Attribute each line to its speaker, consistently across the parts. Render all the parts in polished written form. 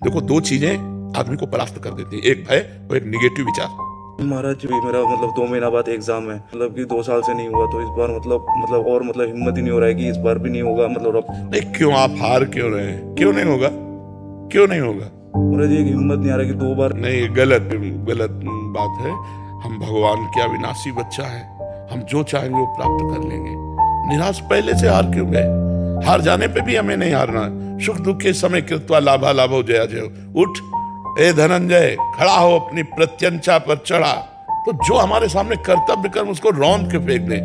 Speaker 1: देखो, दो चीजें आदमी को परास्त कर देती है, एक भय और एक निगेटिव विचार।
Speaker 2: महाराज जी, मेरा 2 महीना बाद एग्जाम है, कि 2 साल से नहीं हुआ, तो इस बार और हिम्मत ही नहीं हो रहा है कि इस बार भी नहीं होगा।
Speaker 1: नहीं, क्यों आप हार क्यों रहे हैं? क्यों नहीं होगा? क्यों नहीं होगा?
Speaker 2: महाराज जी, हिम्मत नहीं आ रहा कि 2 बार।
Speaker 1: नहीं, गलत बात है। हम भगवान के अविनाशी बच्चा है, हम जो चाहेंगे वो प्राप्त कर लेंगे। निराश पहले से हार क्यों गए? हार जाने पे भी हमें नहीं हारना। सुख दुख के समय कृत्वा लाभा लाभो जया जय। उठ ए धनंजय, खड़ा हो, अपनी प्रत्यंचा पर चढ़ा। तो जो हमारे सामने कर्तव्य कर्म उसको रौंद के फेंक दे।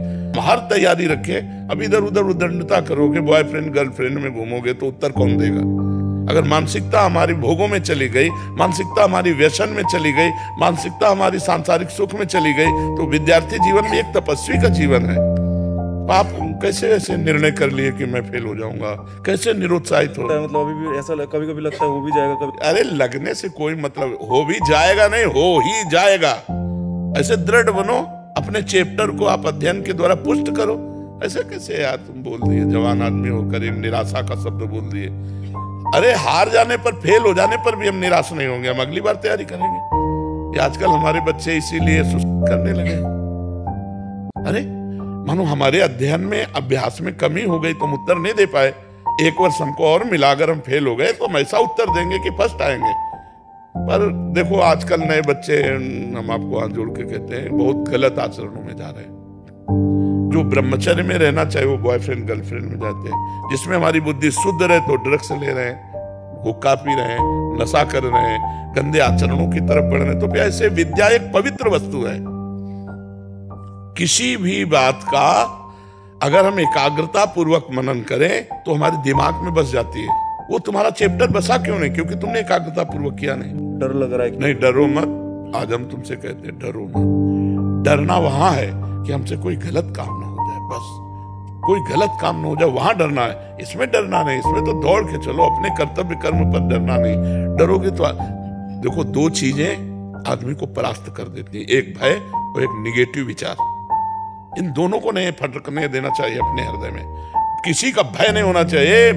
Speaker 1: हर तैयारी रखे। अब इधर उधर उद्दंडता करोगे, बॉयफ्रेंड गर्लफ्रेंड में घूमोगे तो उत्तर कौन देगा? अगर मानसिकता हमारी भोगों में चली गई, मानसिकता हमारी व्यसन में चली गई, मानसिकता हमारी सांसारिक सुख में चली गई, तो विद्यार्थी जीवन में एक तपस्वी का जीवन है। आप कैसे ऐसे निर्णय कर लिए कि मैं फेल हो जाऊंगा? कैसे निरुत्साहित हो?
Speaker 2: अभी भी ऐसा कभी कभी लगता है हो भी जाएगा कभी।
Speaker 1: अरे लगने से कोई मतलब, हो भी जाएगा नहीं, हो ही जाएगा। ऐसे दृढ़ बनो, अपने चैप्टर को आप अध्ययन के द्वारा पुष्ट करो। ऐसे कैसे यार तुम बोल दिए, जवान आदमी होकर एक निराशा का शब्द बोल दिए। अरे हार जाने पर, फेल हो जाने पर भी हम निराश नहीं होंगे, हम अगली बार तैयारी करेंगे। ये आजकल हमारे बच्चे इसीलिए सुस्त करने लगे। अरे मानो हमारे अध्ययन में, अभ्यास में कमी हो गई तो हम उत्तर नहीं दे पाए। एक वर्ष हमको और मिला, अगर हम फेल हो गए तो हम ऐसा उत्तर देंगे कि फर्स्ट आएंगे। पर देखो आजकल नए बच्चे, हम आपको हाथ जोड़ के कहते हैं, बहुत गलत आचरणों में जा रहे हैं। जो ब्रह्मचर्य में रहना चाहिए वो बॉयफ्रेंड गर्लफ्रेंड में जाते हैं। जिसमें हमारी बुद्धि शुद्ध रहे तो ड्रग्स ले रहे हैं, हुक्का पी रहे हैं, नशा कर रहे हैं, गंदे आचरणों की तरफ बढ़ रहे हैं। तो ऐसे विद्या एक पवित्र वस्तु है। किसी भी बात का अगर हम एकाग्रता पूर्वक मनन करें तो हमारे दिमाग में बस जाती है। वो तुम्हारा चैप्टर बसा क्यों नहीं? क्योंकि तुमने एकाग्रता पूर्वक किया नहीं।
Speaker 2: डर लग रहा है।
Speaker 1: नहीं, डरो मत। आज हम तुमसे कहते हैं डरो मत। डरना वहां है कि हमसे कोई गलत काम ना हो जाए, बस कोई गलत काम ना हो जाए, वहां डरना है। इसमें डरना नहीं, इसमें तो दौड़ के चलो, अपने कर्तव्य कर्म पर डरना नहीं। डरोगे तो देखो, दो चीजें आदमी को परास्त कर देती है, एक भय और एक निगेटिव विचार। इन दोनों को नहीं फटकने देना चाहिए अपने हृदय में। किसी का भय नहीं होना चाहिए।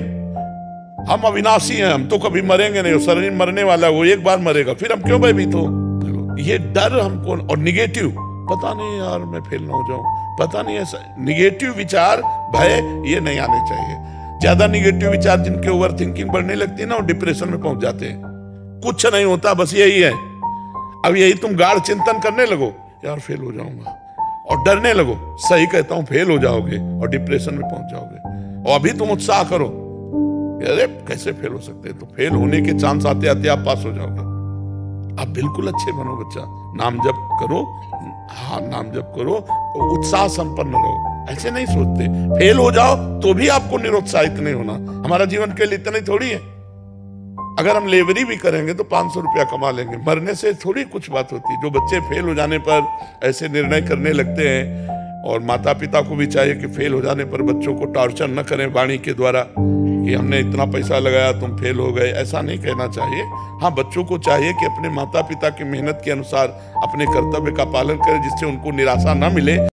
Speaker 1: हम अविनाशी हैं, हम तो कभी मरेंगे नहीं, शरीर मरने वाला है, वो एक बार मरेगा, फिर हम क्यों भयभीत हो? ये डर हमको, और निगेटिव, पता नहीं यार मैं फेल ना हो जाऊं, पता नहीं, ऐसा निगेटिव विचार, भय, ये नहीं आने चाहिए। ज्यादा निगेटिव विचार जिनके ओवर थिंकिंग बढ़ने लगती है ना, वो डिप्रेशन में पहुंच जाते हैं। कुछ नहीं होता, बस यही है। अब यही तुम गाढ़ चिंतन करने लगो, यार फेल हो जाऊंगा, और डरने लगो, सही कहता हूं, फेल हो जाओगे और डिप्रेशन में पहुंच जाओगे। और अभी तुम उत्साह करो, अरे कैसे फेल हो सकते हैं? तो फेल होने के चांस आते आते आप पास हो जाओगे। आप बिल्कुल अच्छे बनो बच्चा, नाम जप करो, हाँ नाम जप करो, उत्साह संपन्न रहो। ऐसे नहीं सोचते, फेल हो जाओ तो भी आपको निरुत्साहित नहीं होना। हमारा जीवन के लिए इतना ही थोड़ी है। अगर हम लेबरी भी करेंगे तो 500 रुपया कमा लेंगे, मरने से थोड़ी कुछ बात होती है। जो बच्चे फेल हो जाने पर ऐसे निर्णय करने लगते हैं, और माता पिता को भी चाहिए कि फेल हो जाने पर बच्चों को टॉर्चर न करें वाणी के द्वारा कि हमने इतना पैसा लगाया तुम फेल हो गए, ऐसा नहीं कहना चाहिए। हाँ, बच्चों को चाहिए कि अपने माता पिता की मेहनत के अनुसार अपने कर्तव्य का पालन करें, जिससे उनको निराशा न मिले।